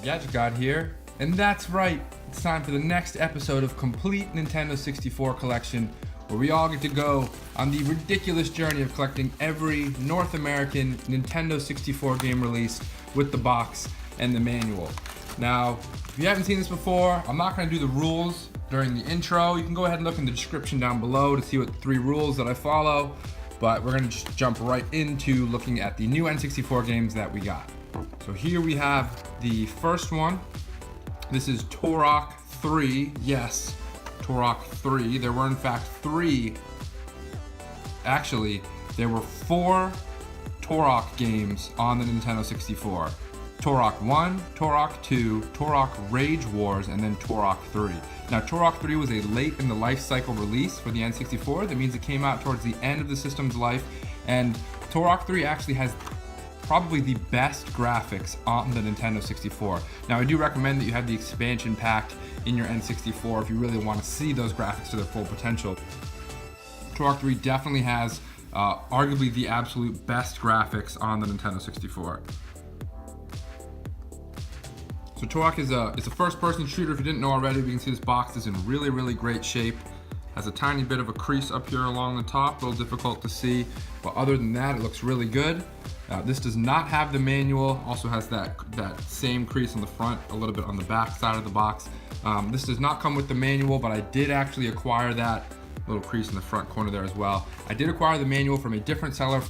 Gadget God here, and that's right, it's time for the next episode of Complete Nintendo 64 Collection, where we all get to go on the ridiculous journey of collecting every North American Nintendo 64 game released with the box and the manual. Now, if you haven't seen this before, I'm not going to do the rules during the intro. You can go ahead and look in the description down below to see what the 3 rules that I follow, but we're going to just jump right into looking at the new N64 games that we got. So here we have the first one. This is Turok 3. Yes, Turok 3. There were in fact 3. Actually, there were 4 Turok games on the Nintendo 64. Turok 1, Turok 2, Turok Rage Wars, and then Turok 3. Now, Turok 3 was a late in the life cycle release for the N64. That means it came out towards the end of the system's life, and Turok 3 actually has probably the best graphics on the Nintendo 64. Now, I do recommend that you have the expansion pack in your N64 if you really want to see those graphics to their full potential. Turok 3 definitely has arguably the absolute best graphics on the Nintendo 64. So Turok is a first-person shooter. If you didn't know already, we can see this box is in really, really great shape. Has a tiny bit of a crease up here along the top, a little difficult to see, but other than that, it looks really good. This does not have the manual, also has that same crease on the front, a little bit on the back side of the box. This does not come with the manual, but I did actually acquire that little crease in the front corner there as well. I did acquire the manual from a different seller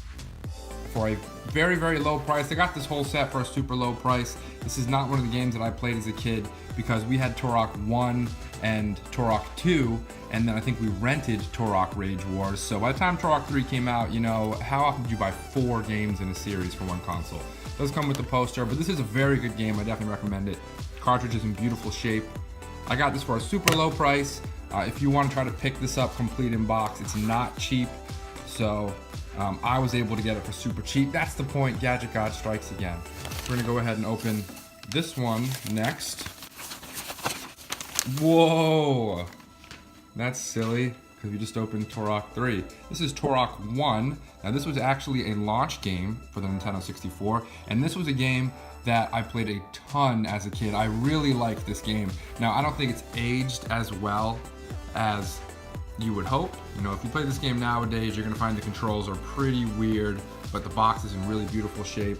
for a very, very low price. I got this whole set for a super low price. This is not one of the games that I played as a kid because we had Turok 1 and Turok 2, and then I think we rented Turok Rage Wars. So by the time Turok 3 came out, you know, how often do you buy 4 games in a series for one console? It does come with the poster, but this is a very good game. I definitely recommend it. Cartridge is in beautiful shape. I got this for a super low price. If you want to try to pick this up complete in box, it's not cheap. So I was able to get it for super cheap. That's the point. Gadget God strikes again. We're gonna go ahead and open this one next. Whoa, that's silly because we just opened Turok 3. This is Turok 1. Now this was actually a launch game for the Nintendo 64, and this was a game that I played a ton as a kid. I really liked this game. Now I don't think it's aged as well as you would hope. You know, if you play this game nowadays, you're gonna find the controls are pretty weird, but the box is in really beautiful shape.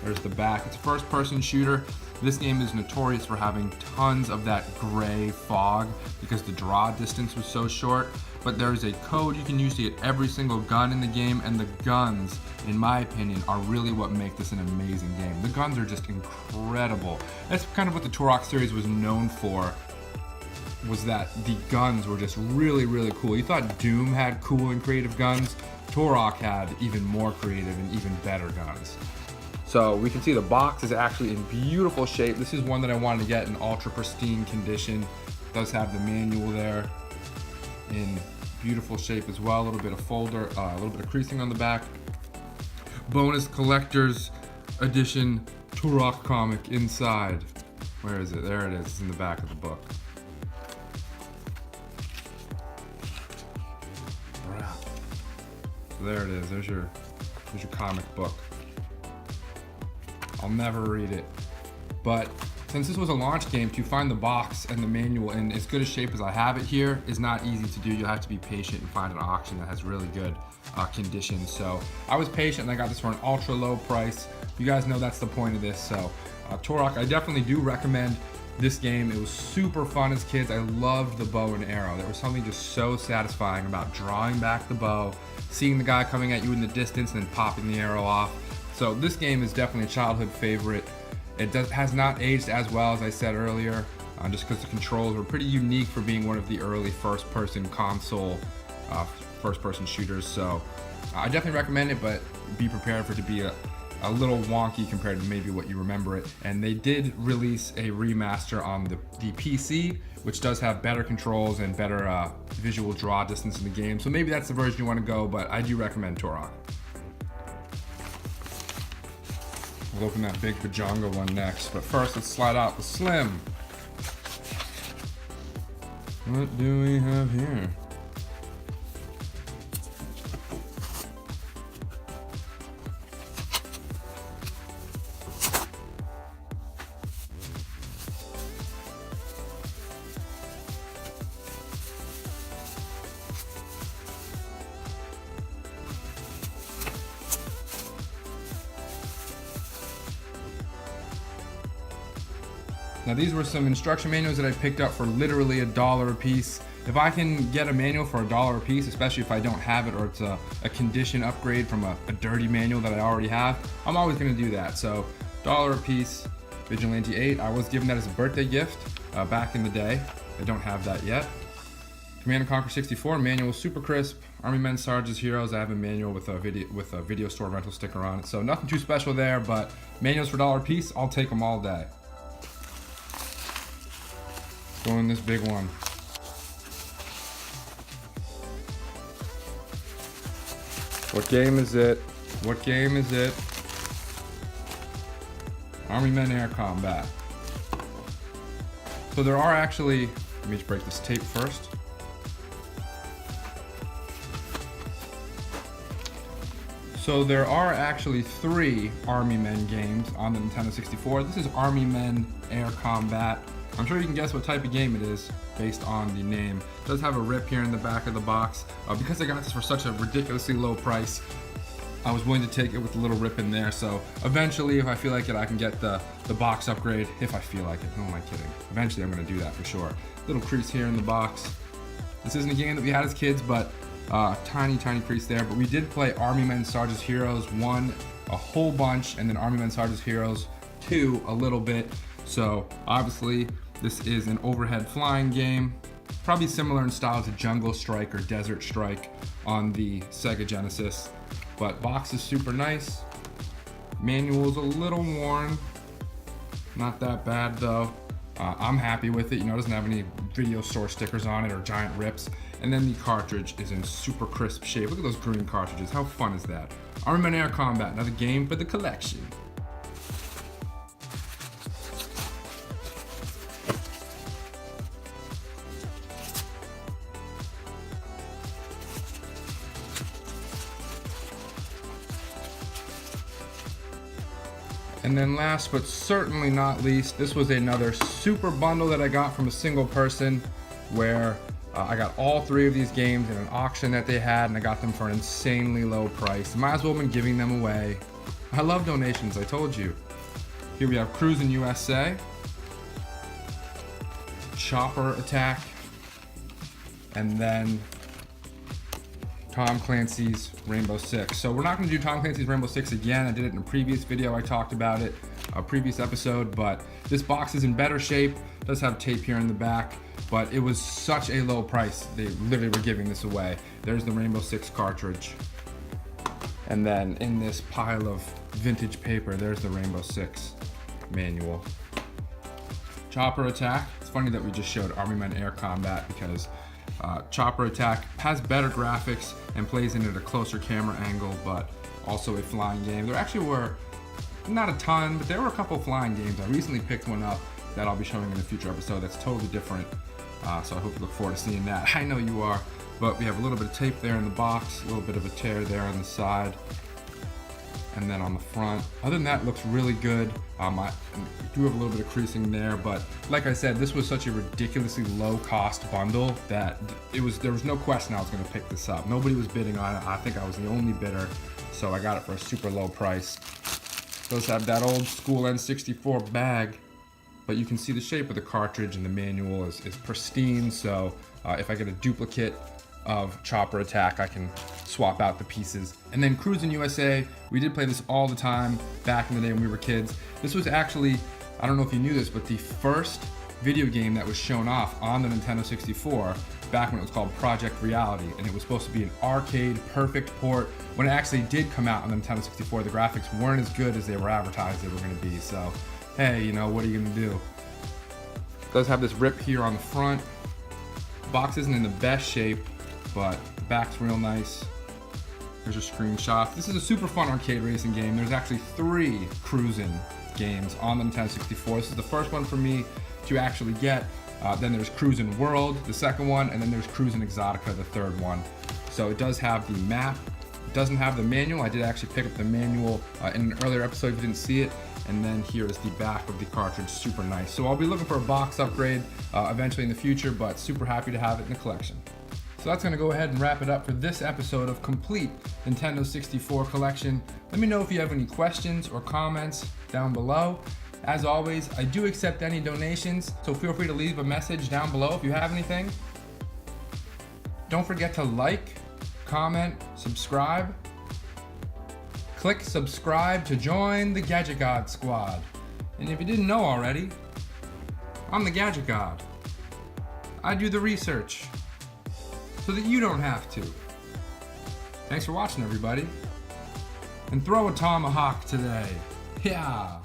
There's the back. It's a first-person shooter. This game is notorious for having tons of that gray fog because the draw distance was so short, but there's a code you can use to get every single gun in the game, and the guns, in my opinion, are really what make this an amazing game. The guns are just incredible. That's kind of what the Turok series was known for, was that the guns were just really, really cool. You thought Doom had cool and creative guns. Turok had even more creative and even better guns. So we can see the box is actually in beautiful shape. This is one that I wanted to get in ultra pristine condition. It does have the manual there in beautiful shape as well. A little bit of folder, a little bit of creasing on the back. Bonus collector's edition Turok comic inside. Where is it? There it is. It's in the back of the book. So there it is. There's your comic book. I'll never read it, but since this was a launch game, to find the box and the manual in as good a shape as I have it here is not easy to do. You'll have to be patient and find an auction that has really good conditions. So I was patient and I got this for an ultra low price. You guys know that's the point of this. So Turok, I definitely do recommend this game. It was super fun as kids. I loved the bow and arrow. There was something just so satisfying about drawing back the bow, seeing the guy coming at you in the distance and then popping the arrow off. So this game is definitely a childhood favorite. It has not aged as well as I said earlier, just because the controls were pretty unique for being one of the early first-person console first-person shooters. So I definitely recommend it, but be prepared for it to be a little wonky compared to maybe what you remember it. And they did release a remaster on the PC, which does have better controls and better visual draw distance in the game. So maybe that's the version you want to go, but I do recommend Turok. We'll open that big Pajanga one next, but first let's slide out the Slim. What do we have here? Now these were some instruction manuals that I picked up for literally $1 a piece. If I can get a manual for $1 a piece, especially if I don't have it or it's a condition upgrade from a dirty manual that I already have, I'm always gonna do that. So $1 a piece, Vigilante 8. I was given that as a birthday gift back in the day. I don't have that yet. Command & Conquer 64, manual super crisp. Army Men, Sarge's Heroes, I have a manual with a video store rental sticker on it. So nothing too special there, but manuals for $1 a piece, I'll take them all day. Go in this big one. What game is it? What game is it? Army Men Air Combat. So there are actually, let me just break this tape first. So there are actually 3 Army Men games on the Nintendo 64. This is Army Men Air Combat. I'm sure you can guess what type of game it is based on the name. It does have a rip here in the back of the box. Because I got this for such a ridiculously low price, I was willing to take it with a little rip in there. So eventually, if I feel like it, I can get the box upgrade if I feel like it. Who am I kidding? Eventually, I'm gonna do that for sure. Little crease here in the box. This isn't a game that we had as kids, but tiny crease there. But we did play Army Men Sarge's Heroes 1 a whole bunch, and then Army Men Sarge's Heroes 2 a little bit. So obviously, this is an overhead flying game, probably similar in style to Jungle Strike or Desert Strike on the Sega Genesis. But box is super nice. Manual's a little worn. Not that bad though. I'm happy with it. You know, it doesn't have any video store stickers on it or giant rips. And then the cartridge is in super crisp shape. Look at those green cartridges. How fun is that? Army Men Air Combat, another game for the collection. And then last but certainly not least, this was another super bundle that I got from a single person where I got all 3 of these games in an auction that they had, and I got them for an insanely low price. Might as well have been giving them away. I love donations, I told you. Here we have Cruisin USA, Chopper Attack, and then Tom Clancy's Rainbow Six. So we're not going to do Tom Clancy's Rainbow Six again. I did it in a previous video. I talked about it, a previous episode, but this box is in better shape. It does have tape here in the back, but it was such a low price. They literally were giving this away. There's the Rainbow Six cartridge. And then in this pile of vintage paper, there's the Rainbow Six manual. Chopper Attack. It's funny that we just showed Army Men Air Combat because Chopper Attack has better graphics and plays in at a closer camera angle, but also a flying game. There actually were not a ton, but there were a couple flying games. I recently picked one up that I'll be showing in a future episode that's totally different. So I hope you look forward to seeing that. I know you are. But we have a little bit of tape there in the box, a little bit of a tear there on the side, and then on the front. Other than that, it looks really good. I do have a little bit of creasing there, but like I said, this was such a ridiculously low cost bundle that there was no question I was gonna pick this up. Nobody was bidding on it. I think I was the only bidder, so I got it for a super low price. It does have that old school N64 bag, but you can see the shape of the cartridge, and the manual is pristine, so if I get a duplicate of Chopper Attack, I can swap out the pieces. And then Cruisin USA, we did play this all the time back in the day when we were kids. This was actually, I don't know if you knew this, but the first video game that was shown off on the Nintendo 64 back when it was called Project Reality, and it was supposed to be an arcade perfect port. When it actually did come out on the Nintendo 64, the graphics weren't as good as they were advertised they were going to be. So hey, you know, what are you going to do? It does have this rip here on the front. The box isn't in the best shape, but the back's real nice. There's a screenshot. This is a super fun arcade racing game. There's actually 3 Cruisin games on the Nintendo 64. This is the first one for me to actually get. Then there's Cruisin World, the second one, and then there's Cruisin Exotica, the third one. So it does have the map. It doesn't have the manual. I did actually pick up the manual in an earlier episode if you didn't see it. And then here is the back of the cartridge, super nice. So I'll be looking for a box upgrade eventually in the future, but super happy to have it in the collection. So that's going to go ahead and wrap it up for this episode of Complete Nintendo 64 Collection. Let me know if you have any questions or comments down below. As always, I do accept any donations, so feel free to leave a message down below if you have anything. Don't forget to like, comment, subscribe. Click subscribe to join the Gadget God Squad. And if you didn't know already, I'm the Gadget God. I do the research so that you don't have to. Thanks for watching, everybody. And throw a tomahawk today. Yeah.